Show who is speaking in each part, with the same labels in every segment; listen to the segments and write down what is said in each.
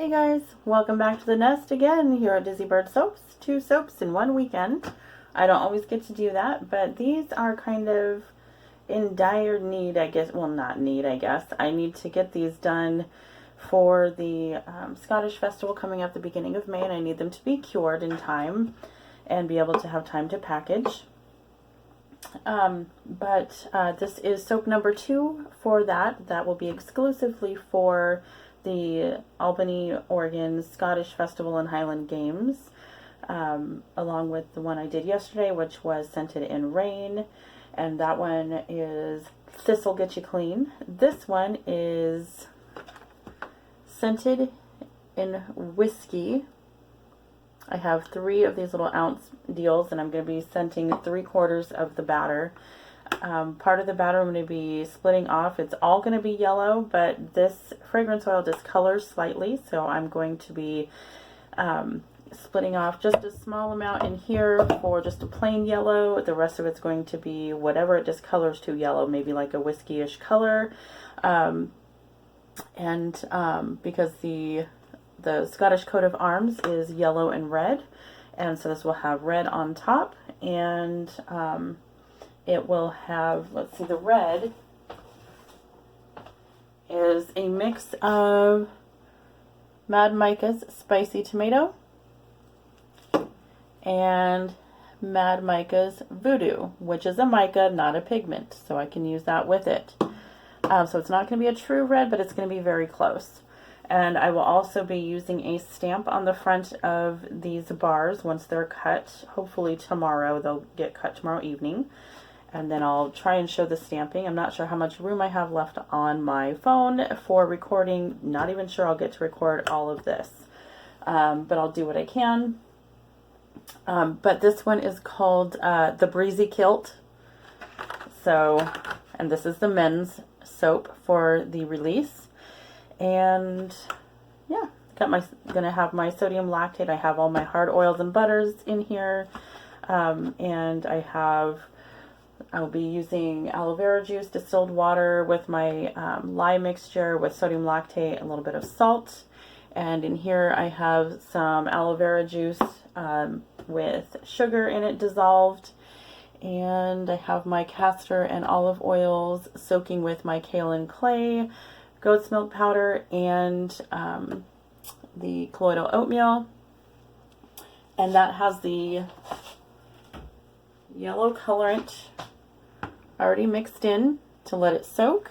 Speaker 1: Hey guys, welcome back to the nest again here at Dizzy Bird Soaps. 2 soaps in 1 weekend. I don't always get to do that, but these are kind of in dire need, I guess. Well, not need, I guess. I need to get these done for the Scottish Festival coming up the beginning of May, and I need them to be cured in time and be able to have time to package. This is soap number 2 for that. That will be exclusively for the Albany, Oregon Scottish Festival and Highland Games, along with the one I did yesterday, which was Scented in Rain, and that one is This'll Get You Clean. This one is Scented in Whiskey. I have 3 of these little ounce deals, and I'm going to be scenting 3/4 of the batter. Part of the batter I'm going to be splitting off. It's all going to be yellow, but this fragrance oil discolors slightly, so I'm going to be splitting off just a small amount in here for just a plain yellow. The rest of it's going to be whatever it discolors to yellow, maybe like a whiskey-ish color. Because the Scottish coat of arms is yellow and red, and so this will have red on top, and it will have, let's see, the red is a mix of Mad Micah's Spicy Tomato and Mad Micah's Voodoo, which is a mica, not a pigment, so I can use that with it. So it's not going to be a true red, but it's going to be very close. And I will also be using a stamp on the front of these bars once they're cut. Hopefully tomorrow. They'll get cut tomorrow evening. And then I'll try and show the stamping. I'm not sure how much room I have left on my phone for recording. Not even sure I'll get to record all of this. But I'll do what I can. But this one is called the Breezy Kilt. And this is the men's soap for the release. And yeah, gonna have my sodium lactate. I have all my hard oils and butters in here. And I'll be using aloe vera juice, distilled water with my lye mixture with sodium lactate, a little bit of salt. And in here I have some aloe vera juice with sugar in it dissolved. And I have my castor and olive oils soaking with my kaolin clay, goat's milk powder, and the colloidal oatmeal. And that has the yellow colorant already mixed in to let it soak.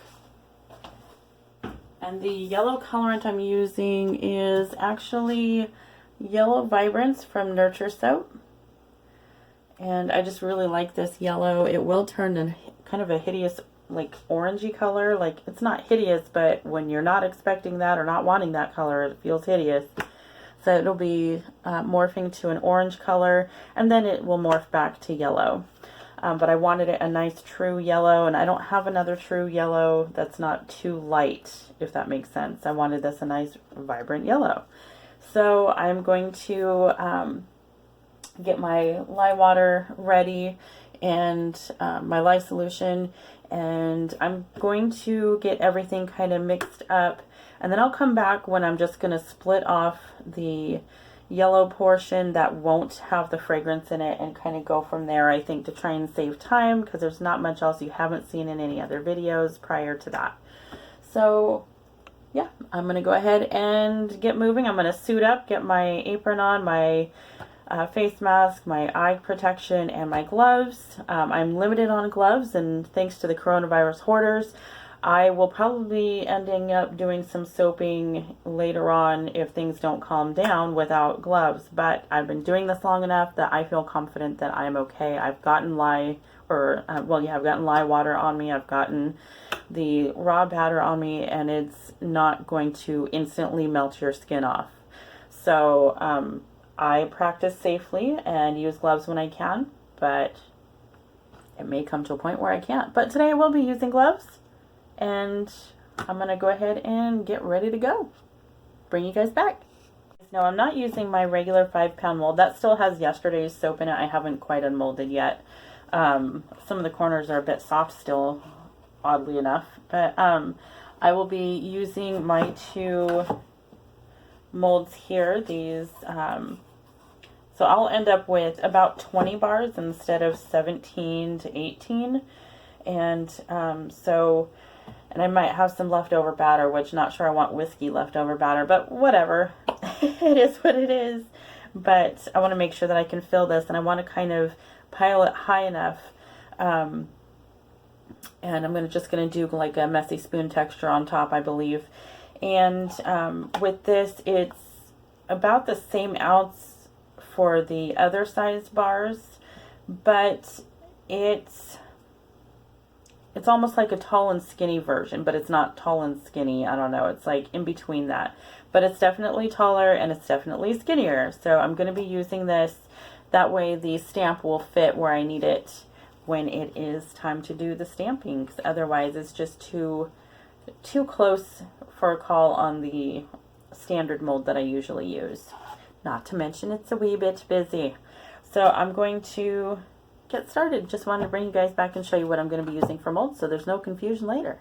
Speaker 1: And the yellow colorant I'm using is actually Yellow Vibrance from Nurture Soap. And I just really like this yellow. It will turn in kind of a hideous, like, orangey color. Like, it's not hideous, but when you're not expecting that or not wanting that color, it feels hideous. So it'll be morphing to an orange color, and then it will morph back to yellow. But I wanted it a nice true yellow, and I don't have another true yellow that's not too light, if that makes sense. I wanted this a nice vibrant yellow. So I'm going to get my lye water ready and my lye solution, and I'm going to get everything kind of mixed up, and then I'll come back when I'm just going to split off the yellow portion that won't have the fragrance in it and kind of go from there, I think, to try and save time, because there's not much else you haven't seen in any other videos prior to that. So yeah, I'm going to go ahead and get moving. I'm going to suit up, get my apron on, my face mask, my eye protection, and my gloves. I'm limited on gloves, and thanks to the coronavirus hoarders, I will probably be ending up doing some soaping later on if things don't calm down without gloves. But I've been doing this long enough that I feel confident that I'm okay. I've gotten I've gotten lye water on me. I've gotten the raw batter on me, and it's not going to instantly melt your skin off. So I practice safely and use gloves when I can, but it may come to a point where I can't. But today I will be using gloves, and I'm going to go ahead and get ready to go. Bring you guys back. No, I'm not using my regular 5-pound mold. That still has yesterday's soap in it. I haven't quite unmolded yet. Some of the corners are a bit soft still, oddly enough. But I will be using my 2 molds here, these, so I'll end up with about 20 bars instead of 17 to 18. And and I might have some leftover batter, which not sure I want whiskey leftover batter, but whatever. It is what it is. But I want to make sure that I can fill this, and I want to kind of pile it high enough. And I'm just going to do like a messy spoon texture on top, I believe. And with this, it's about the same ounce for the other size bars, but it's almost like a tall and skinny version, but it's not tall and skinny. I don't know. It's like in between that. But it's definitely taller and it's definitely skinnier. So I'm going to be using this. That way the stamp will fit where I need it when it is time to do the stamping. 'Cause otherwise it's just too close for a call on the standard mold that I usually use. Not to mention it's a wee bit busy. So I'm going to get started. Just wanted to bring you guys back and show you what I'm going to be using for molds so there's no confusion later.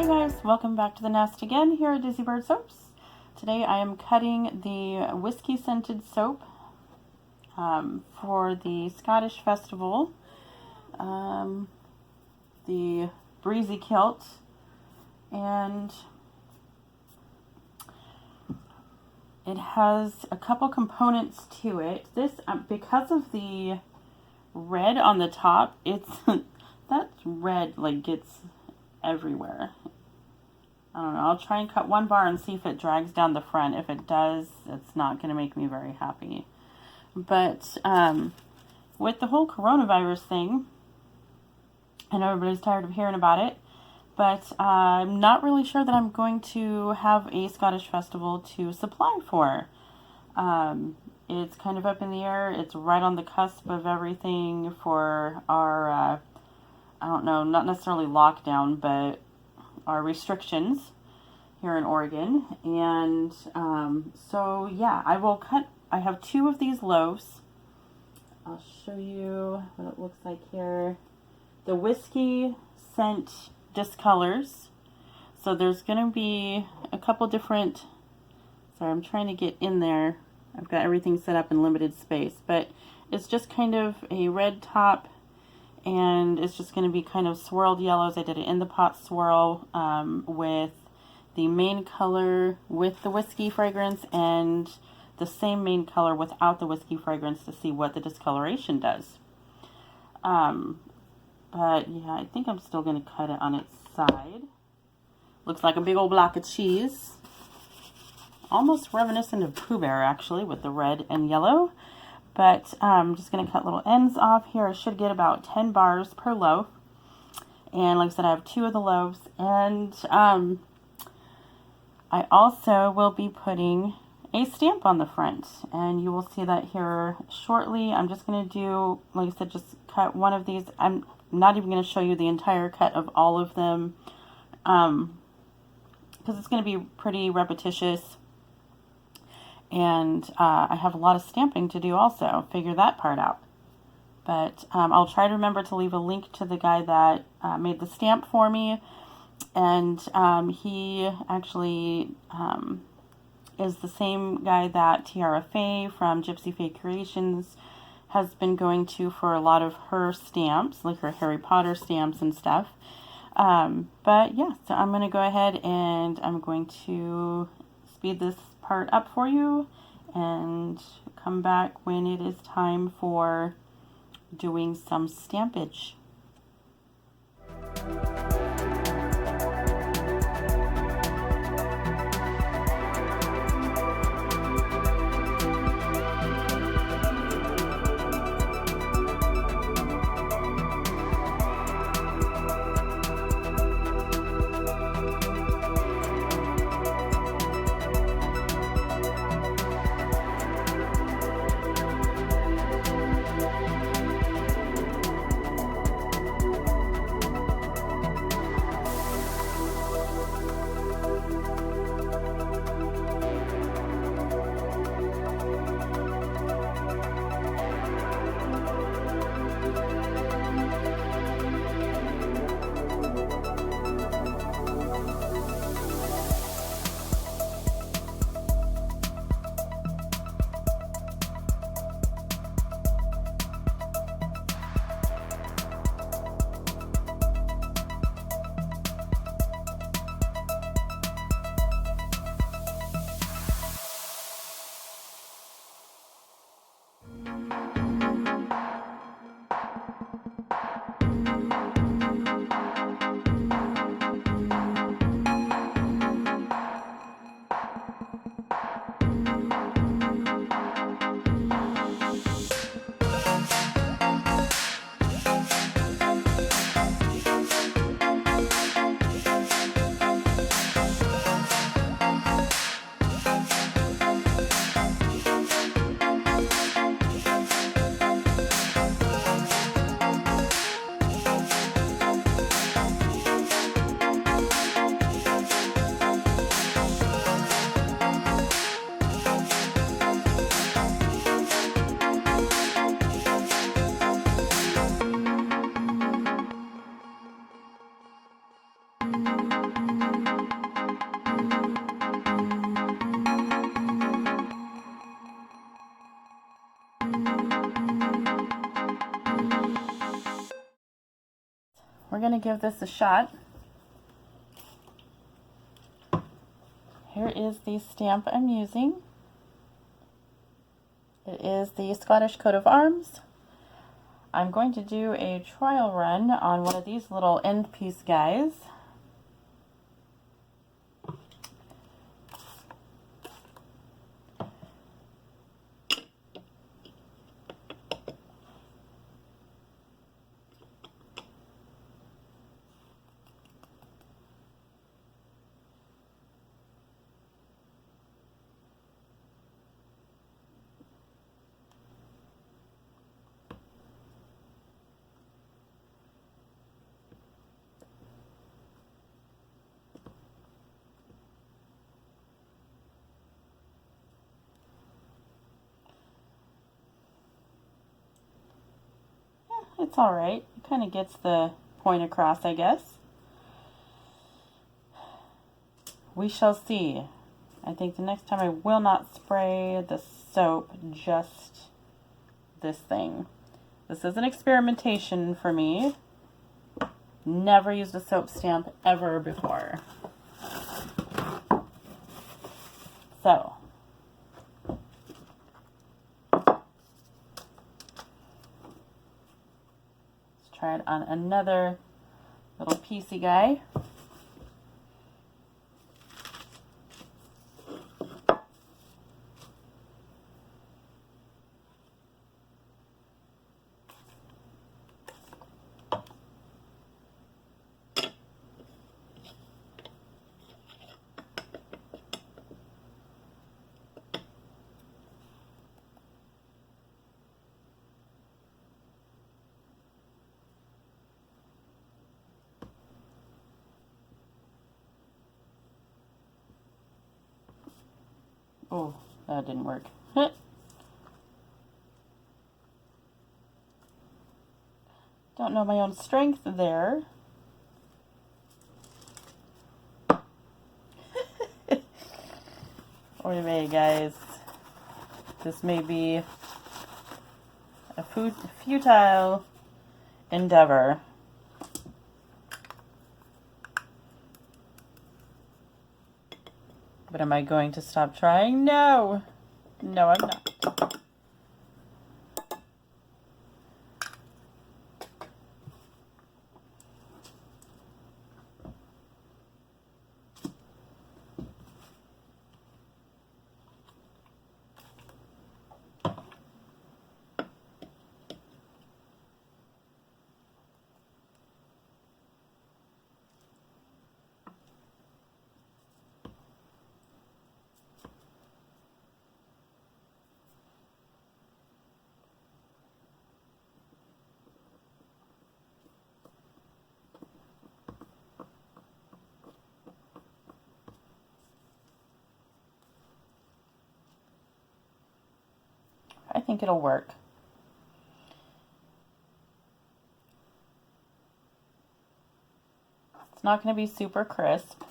Speaker 1: guys, welcome back to the nest again here at Dizzy Bird Soaps. Today I am cutting the whiskey scented soap for the Scottish festival, the Breezy Kilt, and it has a couple components to it. This, because of the red on the top, it's that red like gets everywhere. I don't know, I'll try and cut one bar and see if it drags down the front. If it does, it's not going to make me very happy. But with the whole coronavirus thing, I know everybody's tired of hearing about it, but I'm not really sure that I'm going to have a Scottish festival to supply for. It's kind of up in the air. It's right on the cusp of everything for our, I don't know, not necessarily lockdown, but our restrictions here in Oregon. And so yeah, I have 2 of these loaves. I'll show you what it looks like here. The whiskey scent discolors. So there's going to be a couple different, sorry, I'm trying to get in there. I've got everything set up in limited space, but it's just kind of a red top, and it's just going to be kind of swirled yellows. I did it in the pot swirl with the main color with the whiskey fragrance and the same main color without the whiskey fragrance to see what the discoloration does. But yeah, I think I'm still going to cut it on its side. Looks like a big old block of cheese. Almost reminiscent of Pooh Bear, actually, with the red and yellow. But I'm just going to cut little ends off here. I should get about 10 bars per loaf. And like I said, I have 2 of the loaves. And I also will be putting a stamp on the front. And you will see that here shortly. I'm just going to do, like I said, just cut one of these. I'm not even going to show you the entire cut of all of them. Because it's going to be pretty repetitious. And I have a lot of stamping to do also. Figure that part out. But I'll try to remember to leave a link to the guy that made the stamp for me. And he actually is the same guy that Tiara Faye from Gypsy Faye Creations has been going to for a lot of her stamps, like her Harry Potter stamps and stuff. But yeah, so I'm going to go ahead and I'm going to speed this part up for you and come back when it is time for doing some stampage. going to give this a shot. Here is the stamp I'm using. It is the Scottish coat of arms. I'm going to do a trial run on one of these little end piece guys. It's all right. It kind of gets the point across, I guess. We shall see. I think the next time I will not spray the soap, just this thing. This is an experimentation for me. Never used a soap stamp ever before. So, try it on another little piecey guy. Oh, that didn't work. Don't know my own strength there. Anyway, guys, this may be a futile endeavor. But am I going to stop trying? No! No, I'm not. I think it'll work. It's not going to be super crisp,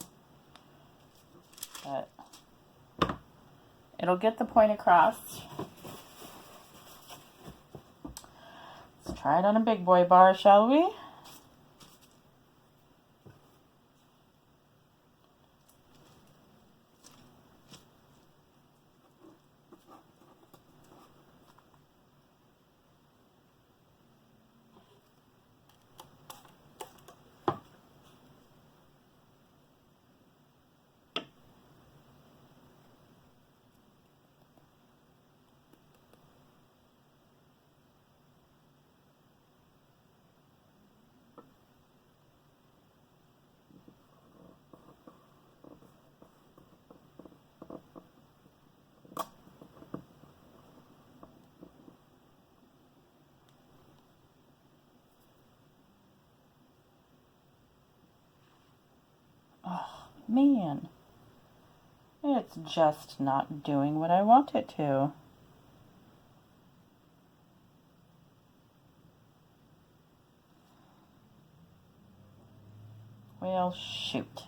Speaker 1: but it'll get the point across. Let's try it on a big boy bar, shall we? Man, it's just not doing what I want it to. Well, shoot.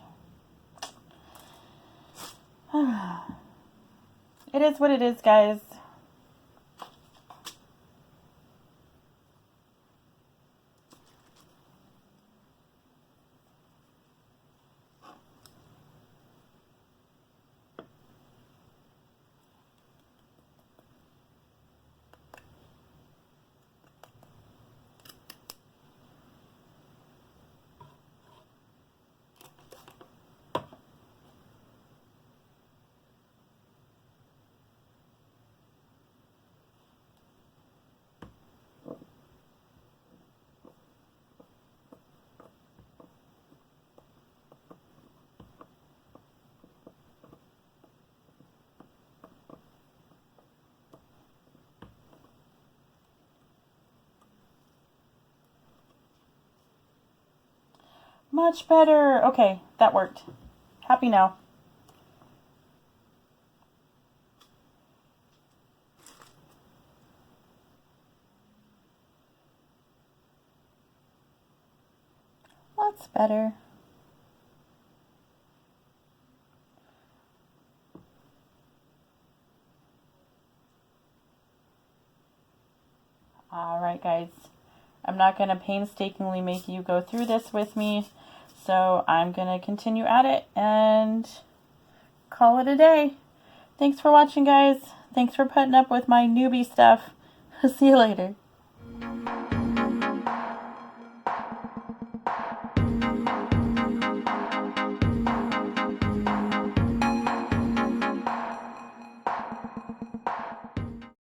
Speaker 1: It is what it is, guys. Much better. Okay, that worked. Happy now. That's better. Alright guys, I'm not going to painstakingly make you go through this with me, so I'm going to continue at it and call it a day. Thanks for watching guys. Thanks for putting up with my newbie stuff. See you later.